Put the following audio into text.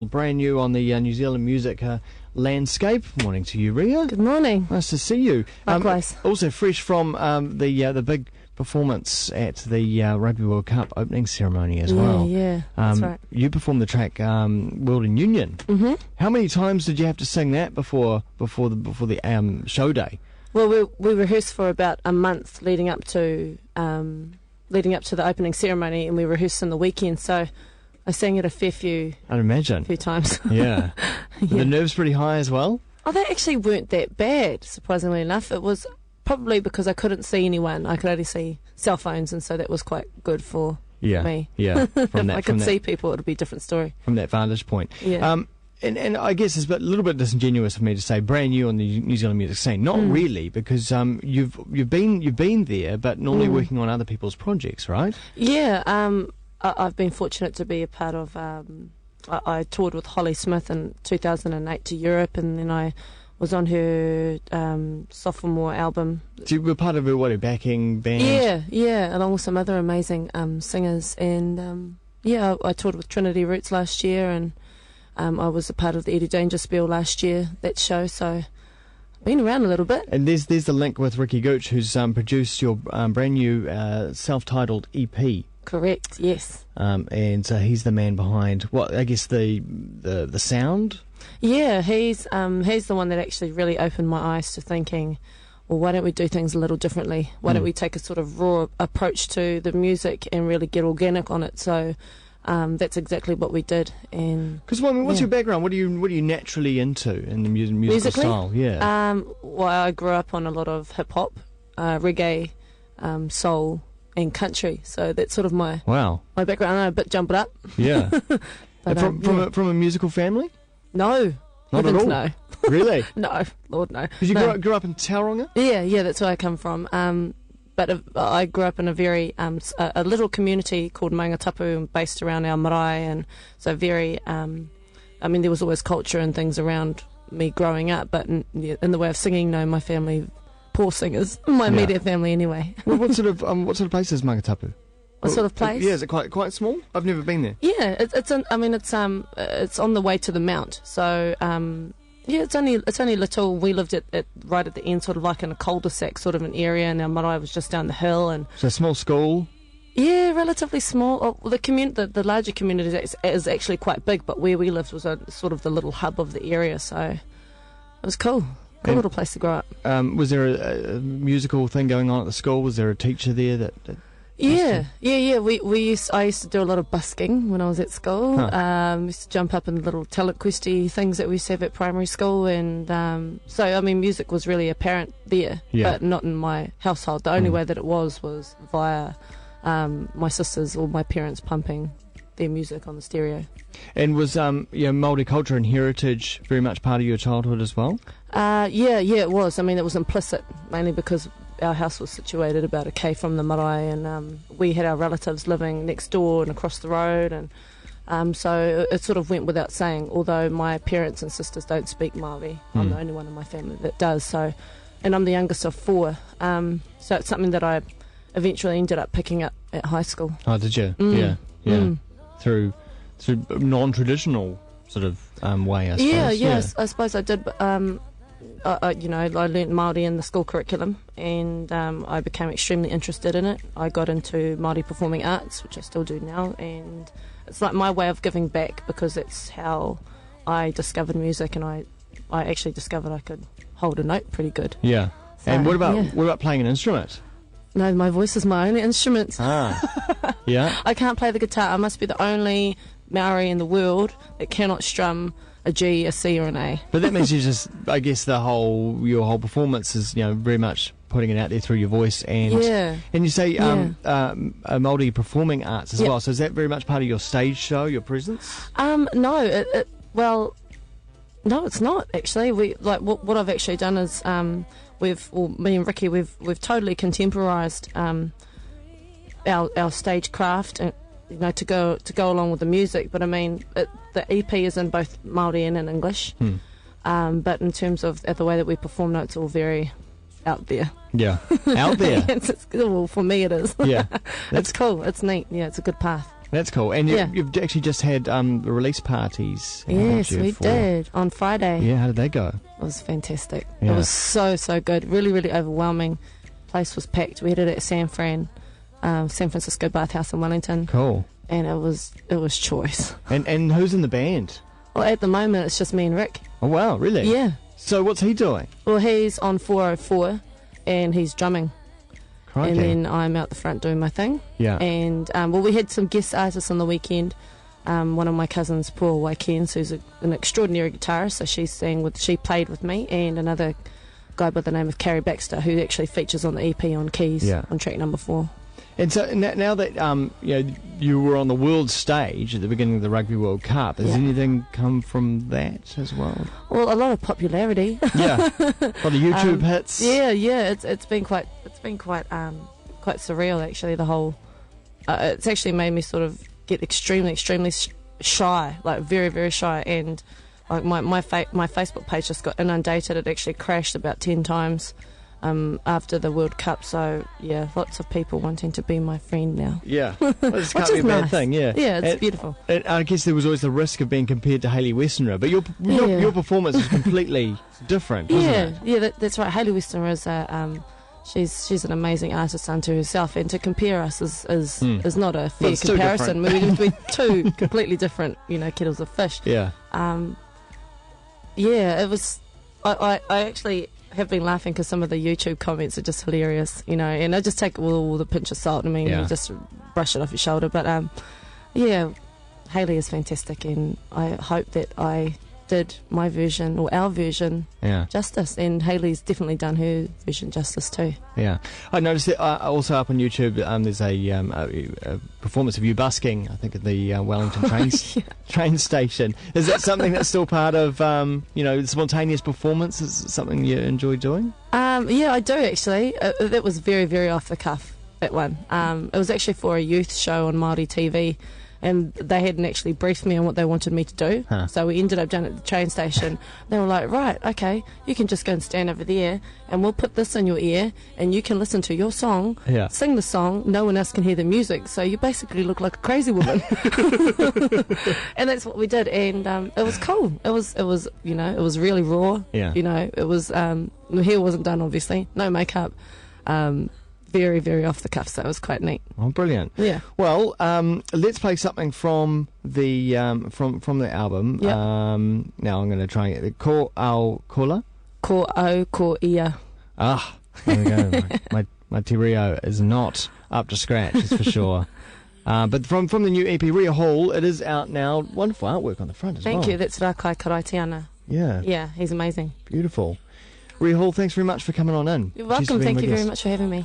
Brand new on the New Zealand music landscape. Morning to you, Ria. Good morning. Nice to see you. Likewise. Also fresh from the big performance at the Rugby World Cup opening ceremony as well. Yeah, that's right. You performed the track World in Union. Mm-hmm. How many times did you have to sing that before the show day? Well, we rehearsed for about a month leading up to the opening ceremony, and we rehearsed on the weekend. So I sang it a fair few. I'd imagine. Few times. Yeah. Yeah. The nerves pretty high as well. Oh, they actually weren't that bad. Surprisingly enough, it was probably because I couldn't see anyone. I could only see cell phones, and so that was quite good for me. Yeah. If I could see people, it would be a different story. From that vantage point. Yeah. And I guess it's a little bit disingenuous for me to say brand new on the New Zealand music scene. Not really, because you've been there, but normally working on other people's projects, right? Yeah. I've been fortunate to be a part of. I toured with Holly Smith in 2008 to Europe, and then I was on her sophomore album. So you were part of a backing band? Yeah, along with some other amazing singers. And I toured with Trinity Roots last year, and I was a part of the Eddie Danger Spiel last year, that show, so I've been around a little bit. And there's the link with Ricky Gooch, who's produced your brand new self-titled EP. Correct, yes. And so he's the man behind, I guess the sound? Yeah, he's the one that actually really opened my eyes to thinking, well, why don't we do things a little differently? Why don't we take a sort of raw approach to the music and really get organic on it? So that's exactly what we did. And because what's your background? What are you naturally into in the musical style? Yeah. Well, I grew up on a lot of hip hop, reggae, soul, and country. So that's sort of my background. I know, a bit jump it up. Yeah. But, from a musical family? No. Not at all? No. Really? No, Lord, no. Because you grew up in Tauranga? Yeah, that's where I come from. But I grew up in a very a little community called Maungatapu, based around our marae, and so very. There was always culture and things around me growing up, but in the way of singing, no, my family, poor singers, my immediate family anyway. Well, what sort of place is Maungatapu? What sort of place? Yeah, is it quite small? I've never been there. Yeah, it's on the way to the mount, so. It's only little. We lived at right at the end, sort of like in a cul-de-sac sort of an area, and our marae was just down the hill. And so a small school. Yeah, relatively small. The larger community is actually quite big, but where we lived was sort of the little hub of the area. So it was cool. Cool little place to grow up. Was there a musical thing going on at the school? Was there a teacher there that Yeah. I used to do a lot of busking when I was at school. Used to jump up in little talent questy things that we used to have at primary school, and music was really apparent there, but not in my household. The only way that it was via my sisters or my parents pumping their music on the stereo. And was Māori culture and heritage very much part of your childhood as well? Yeah, it was. It was implicit, mainly because our house was situated about a K from the marae, and we had our relatives living next door and across the road, and so it sort of went without saying, although my parents and sisters don't speak Māori. I'm the only one in my family that does, so, and I'm the youngest of four, so it's something that I eventually ended up picking up at high school. Oh, did you? Yeah. Through non-traditional sort of way, I suppose. Yeah, I suppose I did, but I learnt Māori in the school curriculum, and I became extremely interested in it. I got into Māori performing arts, which I still do now, and it's like my way of giving back, because it's how I discovered music, and I actually discovered I could hold a note pretty good. Yeah. So, and what about playing an instrument? No, my voice is my only instrument. Yeah. I can't play the guitar. I must be the only Maori in the world that cannot strum a G, a C, or an A. But that means I guess your whole performance is very much putting it out there through your voice, and you say Māori performing arts as well. So is that very much part of your stage show, your presence? No, no, it's not actually. What I've actually done is me and Ricky, we've totally contemporised our stagecraft, and to go along with the music. But the EP is in both Māori and in English. But in terms of the way that we perform, no, it's all very out there. Yeah, out there. Well, for me it is. Yeah, it's cool. It's neat. Yeah, it's a good path. That's cool. And you've actually just had the release parties. Yes, we did on Friday. Yeah, how did they go? It was fantastic. Yeah. It was so good. Really, really overwhelming. Place was packed. We had it at San Francisco Bathhouse in Wellington. Cool. And it was choice. And who's in the band? Well, at the moment it's just me and Rick. Oh wow, really? Yeah. So what's he doing? Well, he's on 404 and he's drumming. Crikey. And then I'm out the front doing my thing. Yeah. And we had some guest artists on the weekend. One of my cousins, Paul Waikens, who's an extraordinary guitarist, so she played with me, and another guy by the name of Carrie Baxter, who actually features on the EP on keys on track number 4. And so now that you were on the world stage at the beginning of the Rugby World Cup, has anything come from that as well? Well, a lot of popularity. Yeah, a lot of YouTube hits. Yeah. It's been quite surreal actually. The whole it's actually made me sort of get extremely shy, like very, very shy, and like my Facebook page just got inundated. It actually crashed about 10 times. After the World Cup, so yeah, lots of people wanting to be my friend now. Yeah, well, this can't be a bad thing. Yeah, it's beautiful. And I guess there was always the risk of being compared to Hayley Westenra, but your performance was completely different, wasn't it? Yeah, that's right. Hayley Westenra is she's an amazing artist unto herself, and to compare us is not a fair comparison. We're two completely different, kettles of fish. Yeah. It was. I actually have been laughing because some of the YouTube comments are just hilarious, and I just take it with all the pinch of salt. I mean, you just brush it off your shoulder. But Hayley is fantastic, and I hope that I did my version or our version justice, and Hayley's definitely done her version justice too. Yeah, I noticed that also up on YouTube there's a performance of you busking, I think, at the Wellington train station. Is that something that's still part of spontaneous performance? Is it something you enjoy doing? Yeah, I do actually. That was very, very off the cuff, that one. It was actually for a youth show on Māori TV. And they hadn't actually briefed me on what they wanted me to do. So we ended up down at the train station. They were like, right, okay, you can just go and stand over there and we'll put this in your ear and you can listen to your song, sing the song, no one else can hear the music, so you basically look like a crazy woman. And that's what we did, and it was cool. It was it was really raw. It was the hair wasn't done, obviously, no makeup. Very, very off the cuff, so it was quite neat. Oh, brilliant! Yeah. Well, let's play something from the from the album. Yep. Now I'm going to try and get the Ko Au Kola. Ko Au Ko Ia. Ah, there we go. my te reo is not up to scratch, that's for sure. But from the new EP, Ria Hall, it is out now. Wonderful artwork on the front as well. Thank you. That's Rakai Karaitiana. Yeah. Yeah, he's amazing. Beautiful. Ria Hall, thanks very much for coming on in. You're welcome. Thank you very much for having me.